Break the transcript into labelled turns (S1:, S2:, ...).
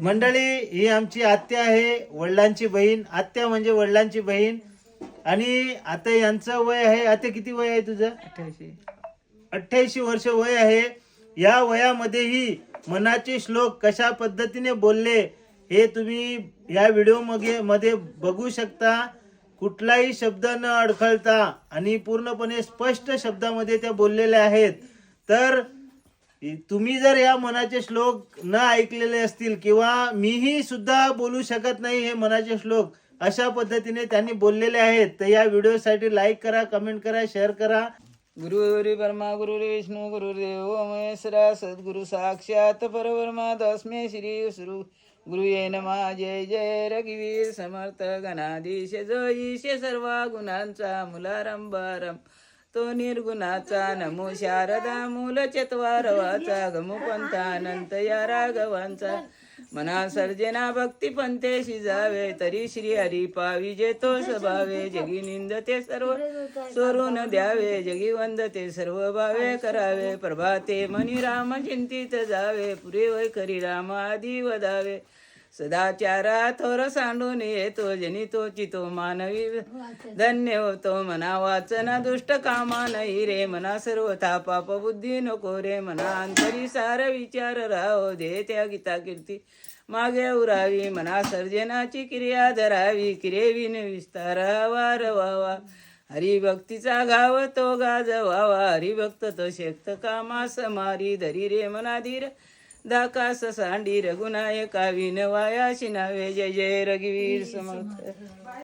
S1: मंडळी, ही आमची आत्या आहे, वडिलांची बहीण. आत्या म्हणजे वडिलांची बहीण. आणि आता यांचं वय आहे, आता किती वय आहे तुझं? 88 वर्ष वय आहे. या वयामध्येही मनाचे श्लोक कशा पद्धतीने बोलले हे तुम्ही या व्हिडिओ मध्ये बघू शकता. कुठलाही शब्द न अडखळता आणि पूर्णपणे स्पष्ट शब्दामध्ये त्या बोललेल्या आहेत. तर तुम्ही जर या मनाचे श्लोक न ऐकलेले असतील किंवा मीही सुद्धा बोलू शकत नाही हे मनाचे श्लोक, अशा पद्धतीने त्यांनी बोललेले आहेत. तर या व्हिडिओसाठी लाईक करा, कमेंट करा, शेअर करा.
S2: गुरुरी ब्रह्मा गुरुर्विष्णू गुरुर्देव महेश्वरा सद्गुरु साक्षात परब्रह्मा तस्मै श्री गुरुये नमः. जय जय रघुवीर समर्थ गणाधीश जयीश सर्व गुणांचा मुलारंभारंभ तो निर्गुणाचा. नमो शारदा मूल चत्वारवाचा गमुपंथा अनंत या राघवांचा. मना सर्जना भक्ती पंथेशी जावे तरी श्री हरी पाविजे तो स्वभावे. जगी निंदते सर्व सोडून द्यावे, जगी वंदते सर्व भावे करावे. प्रभाते मनी राम चिंतित जावे, पुरे वै खरी राम आदी वदावे. सदाचारा थोर सांडून येतो, जनी तो चितो मानवी धन्य होतो. मना वाचना दुष्ट कामा नाही रे, मना सर्वथा पाप बुद्धी नको रे. मना अंतरी सार विचार राहो, दे त्या गीता कीर्ती मागे उरावी. मना सर्जनाची क्रिया धरावी, क्रियेविन विस्तार वार व्हावा. हरिभक्तीचा गाव तो गाजवावा, हरिभक्त तो शेक्त कामास मारी. धरी रे मना धीर दाकास सांडी, रघुनायका विनवाया शिनावे. जय जय रघुवीर समर्थ.